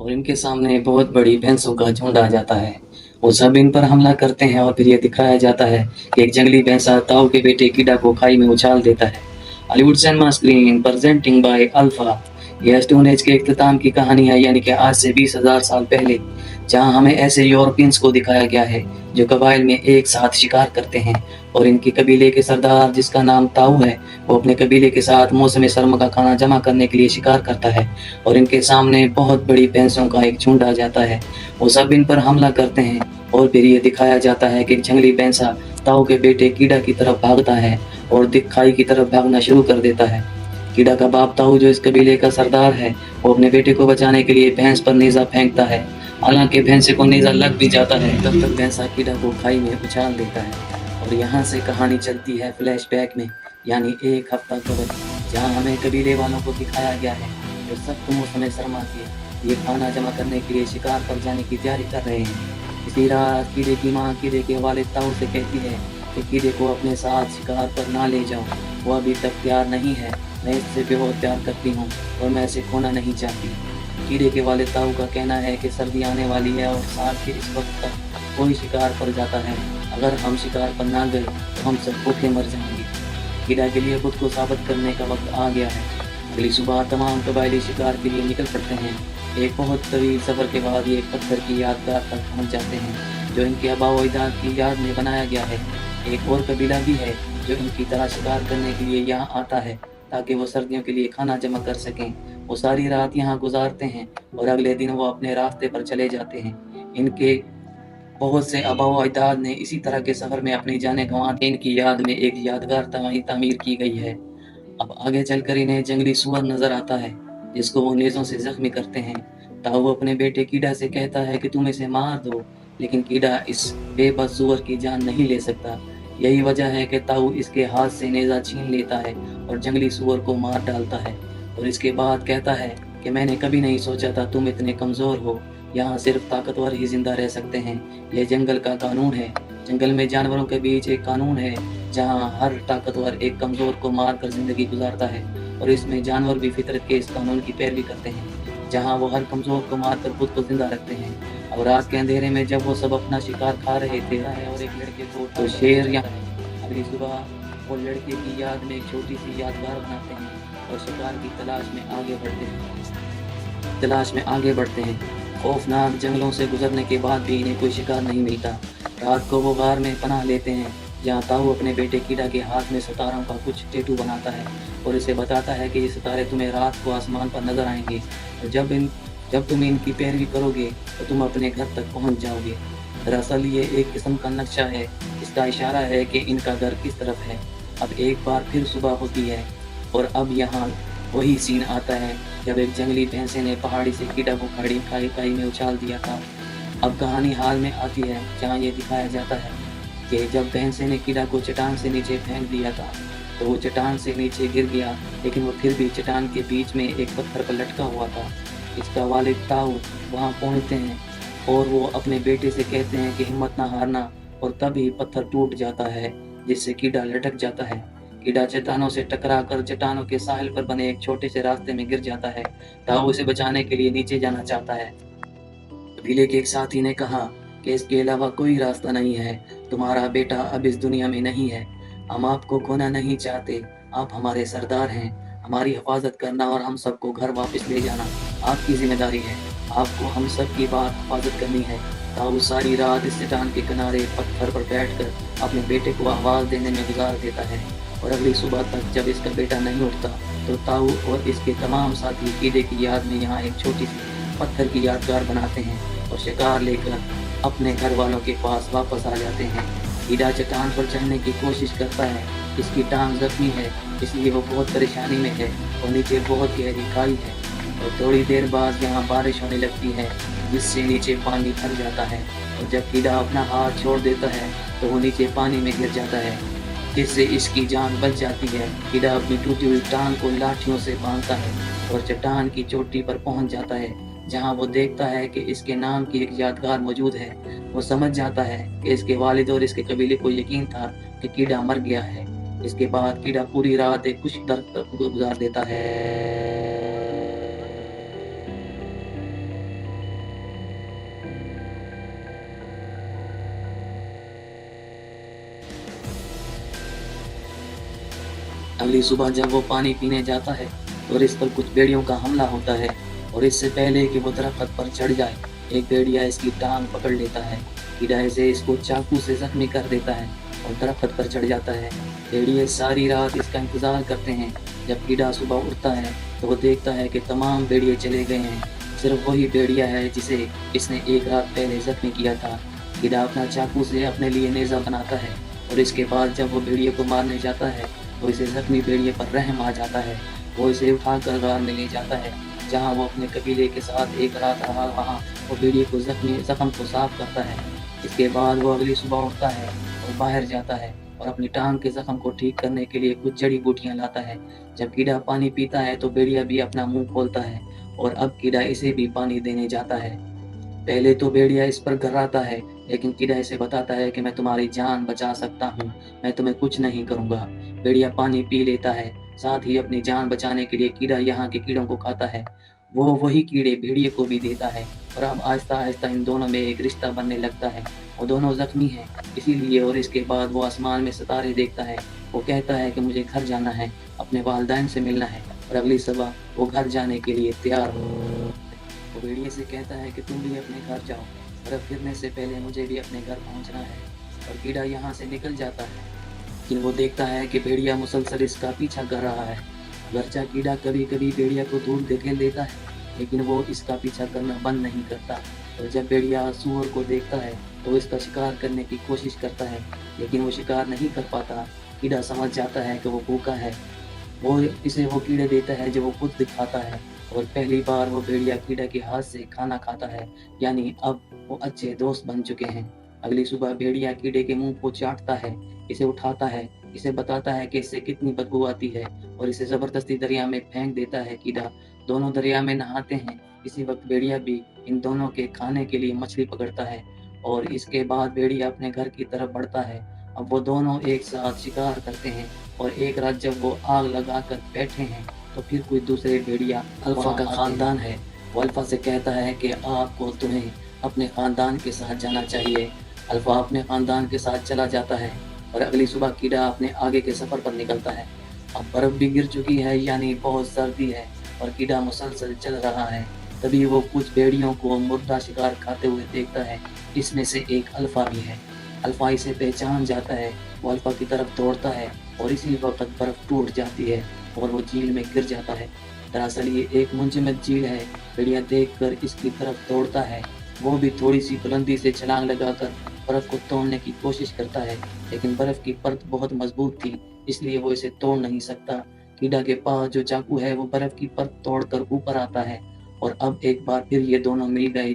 और इनके सामने बहुत बड़ी भैंसों का झुंड आ जाता है। वो सब इन पर हमला करते हैं और फिर ये दिखाया जाता है कि एक जंगली भैंसा ताऊ के बेटे कीडा को खाई में उछाल देता है। Hollywood cinema screen presenting by alpha. यह स्टोन एज के इख्तिताम की कहानी है, यानी कि आज से 20,000 साल पहले, जहां हमें ऐसे यूरोपियंस को दिखाया गया है जो कबाइल में एक साथ शिकार करते हैं। और इनके कबीले के सरदार, जिसका नाम ताऊ है, वो अपने कबीले के साथ मौसम सर्मा का खाना जमा करने के लिए शिकार करता है। और इनके सामने बहुत बड़ी भैंसों का एक झुंड आ जाता है। वो सब इन पर हमला करते हैं और फिर ये दिखाया जाता है कि एक जंगली भैंसा ताऊ के बेटे कीड़ा की तरफ भागता है और दिखाई की तरफ भागना शुरू कर देता है। कीड़ा का बाप ताऊ, जो इस कबीले का सरदार है, वो अपने बेटे को बचाने के लिए भैंस पर नेजा फेंकता है। हालांकि भैंसे को नेजा लग भी जाता है, तब तक भैंसा कीड़ा को खाई में उछाल देता है। और यहाँ से कहानी चलती है फ्लैशबैक में, यानी एक हफ्ता कबल, जहाँ हमें कबीले वालों को दिखाया गया है जो सख्त मौसम सरमा के ये खाना जमा करने के लिए शिकार पर जाने की तैयारी कर रहे हैं। इसी रात कीड़े की माँ कीड़े के वालिद ताऊ से कहती है कि कीड़े को अपने साथ शिकार पर ना ले जाओ, वो अभी तक तैयार नहीं है। मैं इससे बहुत प्यार करती हूँ और मैं इसे खोना नहीं चाहती। कीड़े के वालिद ताऊ का कहना है कि सर्दी आने वाली है और साल के इस वक्त तक कोई शिकार पर जाता है। अगर हम शिकार पर ना गए तो हम सब भूखे मर जाएंगे। कीड़ा के लिए खुद को साबित करने का वक्त आ गया है। अगली सुबह तमाम कबायली शिकार के लिए निकल पड़ते हैं। एक बहुत तवील सफ़र के बाद ये एक पत्थर की यादगार तक पहुंच जाते हैं जो इनके आबाओ अजदाद की याद में बनाया गया है। एक और कबीला भी है जो इनकी तरह शिकार करने के लिए यहाँ आता है ताकि वो सर्दियों के लिए खाना जमा कर सकें। वो सारी रात यहाँ गुजारते हैं और अगले दिन वो अपने रास्ते पर चले जाते हैं। इनके बहुत से आबाओ अजदाद ने इसी तरह के सफ़र में अपनी जानें गंवा दी। इनकी याद में एक यादगार तामीर की गई है। अब आगे चलकर इन्हें जंगली सुअर नजर आता है जिसको वो नेज़ों से जख्मी करते हैं। ताऊ अपने बेटे कीड़ा से कहता है कि तुम इसे मार दो, लेकिन कीड़ा इस बेबस सुअर की जान नहीं ले सकता। यही वजह है कि ताऊ इसके हाथ से नेज़ा छीन लेता है और जंगली सुअर को मार डालता है। और इसके बाद कहता है कि मैंने कभी नहीं सोचा था तुम इतने कमज़ोर हो। यहाँ सिर्फ ताकतवर ही जिंदा रह सकते हैं। यह जंगल का कानून है। जंगल में जानवरों के बीच एक कानून है जहाँ हर ताकतवर एक कमज़ोर को मार कर जिंदगी गुजारता है, और इसमें जानवर भी फितरत के इस कानून की पैरवी करते हैं जहाँ वो हर कमज़ोर को मार कर खुद को जिंदा रखते हैं। अब रात के अंधेरे में जब वो सब अपना शिकार खा रहे थे और एक लड़के को तो शेर या अगली सुबह वो लड़के की याद में एक छोटी सी यादगार बनाते हैं और शिकार की तलाश में आगे बढ़ते हैं। खौफनाक जंगलों से गुजरने के बाद भी इन्हें कोई शिकार नहीं मिलता। रात को वो गार में पनाह लेते हैं जहाँ ताऊ अपने बेटे कीड़ा के हाथ में सितारों का कुछ टैटू बनाता है और इसे बताता है कि ये सितारे तुम्हें रात को आसमान पर नजर आएंगे और जब तुम इनकी पैरवी करोगे तो तुम अपने घर तक पहुंच जाओगे। दरअसल ये एक किस्म का नक्शा है, इसका इशारा है कि इनका घर किस तरफ है। अब एक बार फिर सुबह होती है और अब यहाँ वही सीन आता है जब एक जंगली भैंसे ने पहाड़ी से कीड़ा को खाई में उछाल दिया था। अब कहानी हाल में आती है जहाँ ये दिखाया जाता है कि जब भैंसे ने कीड़ा को चट्टान से नीचे फेंक दिया था तो वो चट्टान से नीचे गिर गया, लेकिन वो फिर भी चट्टान के बीच में एक पत्थर पर लटका हुआ था। इसका वालिद ताऊ वहाँ पहुँचते हैं और वो अपने बेटे से कहते हैं कि हिम्मत ना हारना, और तभी पत्थर टूट जाता है जिससे कीड़ा लटक जाता है। कीड़ा चट्टानों से टकरा कर चट्टानों के साहिल पर बने एक छोटे से रास्ते में गिर जाता है। ताऊ उसे बचाने के लिए नीचे जाना चाहता है। कबीले के एक साथी ने कहा कि इसके अलावा कोई रास्ता नहीं है, तुम्हारा बेटा अब इस दुनिया में नहीं है। हम आपको खोना नहीं चाहते, आप हमारे सरदार हैं। हमारी हिफाजत करना और हम सबको घर वापस ले जाना आपकी जिम्मेदारी है। आपको हम सब की बात हिफाजत करनी है। ताऊ सारी रात इस चट्टान के किनारे पत्थर पर बैठकर अपने बेटे को आवाज़ देने में गुजार देता है, और अगली सुबह तक जब इसका बेटा नहीं उठता तो ताऊ और इसके तमाम साथी कीड़े की याद में यहाँ एक छोटी सी पत्थर की यादगार बनाते हैं और शिकार लेकर अपने घर वालों के पास वापस आ जाते हैं। कीड़ा चट्टान पर चढ़ने की कोशिश करता है, इसकी टांग जख्मी है इसलिए वो बहुत परेशानी में है और नीचे बहुत गहरी खाई है। और थोड़ी देर बाद यहाँ बारिश होने लगती है जिससे नीचे पानी भर जाता है, और जब कीड़ा अपना हाथ छोड़ देता है तो वो नीचे पानी में गिर जाता है जिससे इसकी जान बच जाती है। कीड़ा अपनी टूटी हुई टांग को लाठियों से बांधता है और चट्टान की चोटी पर पहुंच जाता है जहां वो देखता है कि इसके नाम की एक यादगार मौजूद है। वो समझ जाता है कि इसके वालिद और इसके कबीले को यकीन था कि कीड़ा मर गया है। इसके बाद कीड़ा पूरी रात एक खुश दर्द गुजार देता है। अगली सुबह जब वो पानी पीने जाता है तो इस पर कुछ भेड़ियों का हमला होता है और इससे पहले कि वो दरख्त पर चढ़ जाए एक भेड़िया इसकी टांग पकड़ लेता है। कीड़ा इसे इसको चाकू से जख्मी कर देता है और दरख्त पर चढ़ जाता है। भेड़िए सारी रात इसका इंतजार करते हैं। जब कीड़ा सुबह उठता है तो वो देखता है कि तमाम भेड़िए चले गए हैं, सिर्फ वही भेड़िया है जिसे इसने एक रात पहले जख्मी किया था। कीड़ा अपना चाकू से अपने लिए नेज़ा बनाता है और इसके बाद जब वो भेड़िए को मारने जाता है तो इसे जख्मी भेड़िए पर रहम आ जाता है। वो इसे उठाकर गार में ले जाता है जहाँ वो अपने कबीले के साथ एक रात रहा। वहाँ वो भेड़िए को जख्म को साफ करता है। इसके बाद वो अगली सुबह उठता है और बाहर जाता है और अपनी टांग के जख्म को ठीक करने के लिए कुछ जड़ी बूटियां लाता है। जब कीड़ा पानी पीता है तो भेड़िया भी अपना मुंह खोलता है और अब कीड़ा इसे भी पानी देने जाता है। पहले तो भेड़िया इस पर घबराता है, लेकिन कीड़ा इसे बताता है कि मैं तुम्हारी जान बचा सकता हूँ, मैं तुम्हें कुछ नहीं करूँगा। भेड़िया पानी पी लेता है, साथ ही अपनी जान बचाने के लिए कीड़ा यहाँ के कीड़ों को खाता है। वो वही कीड़े भेड़िए को भी देता है और अब आहिस्ता आहिस्ता इन दोनों में एक रिश्ता बनने लगता है। वो दोनों जख्मी हैं इसीलिए, और इसके बाद वो आसमान में सितारे देखता है। वो कहता है कि मुझे घर जाना है, अपने वालिदैन से मिलना है, और अगली सुबह वो घर जाने के लिए तैयार हो। वो भेड़िए से कहता है कि तुम भी अपने घर जाओ, बर्फ गिरने से पहले मुझे भी अपने घर पहुंचना है। और कीड़ा यहाँ से निकल जाता है, लेकिन वो देखता है कि भेड़िया मुसलसल इसका पीछा कर रहा है। अगरचा कीड़ा कभी कभी भेड़िया को दूर धकेल देता है, लेकिन वो इसका पीछा करना बंद नहीं करता। और जब भेड़िया सूअर को देखता है तो इसका शिकार करने की कोशिश करता है, लेकिन वो शिकार नहीं कर पाता। कीड़ा समझ जाता है कि वो भूखा है। वो इसे वो कीड़े देता है जो वो खुद दिखाता है, और पहली बार वो भेड़िया कीड़ा के हाथ से खाना खाता है, यानी अब वो अच्छे दोस्त बन चुके हैं। अगली सुबह भेड़िया कीड़े के मुंह को चाटता है, इसे उठाता है, इसे बताता है कि इससे कितनी बदबू आती है, और इसे जबरदस्ती दरिया में फेंक देता है। कीड़ा दोनों दरिया में नहाते हैं। इसी वक्त भेड़िया भी इन दोनों के खाने के लिए मछली पकड़ता है, और इसके बाद भेड़िया अपने घर की तरफ बढ़ता है। अब वो दोनों एक साथ शिकार करते हैं, और एक रात जब वो आग लगाकर बैठे हैं तो फिर कोई दूसरे भेड़िया अल्फा का खानदान है। वो अल्फा से कहता है कि आपको तुम्हें अपने खानदान के साथ जाना चाहिए। अल्फा अपने खानदान के साथ चला जाता है और अगली सुबह कीड़ा अपने आगे के सफर पर निकलता है। अब बर्फ भी गिर चुकी है, यानी बहुत सर्दी है, और कीड़ा मुसलसल चल रहा है। तभी वो कुछ भेड़ियों को मुर्दा शिकार खाते हुए देखता है। इसमें से एक अल्फा भी है। अल्फा इसे पहचान जाता है। वो अल्फा की तरफ दौड़ता है और इसी वक्त बर्फ टूट जाती है और वो झील में गिर जाता है। दरअसल ये एक मुंजमद झील है। भेड़िया देखकर इसकी तरफ दौड़ता है। वो भी थोड़ी सी बुलंदी से छलांग लगाकर बर्फ को तोड़ने की कोशिश करता है, लेकिन बर्फ की परत बहुत मजबूत थी, इसलिए वो इसे तोड़ नहीं सकता। कीड़ा के पास जो चाकू है वो बर्फ की परत तोड़कर ऊपर आता है, और अब एक बार फिर ये दोनों मिल गए।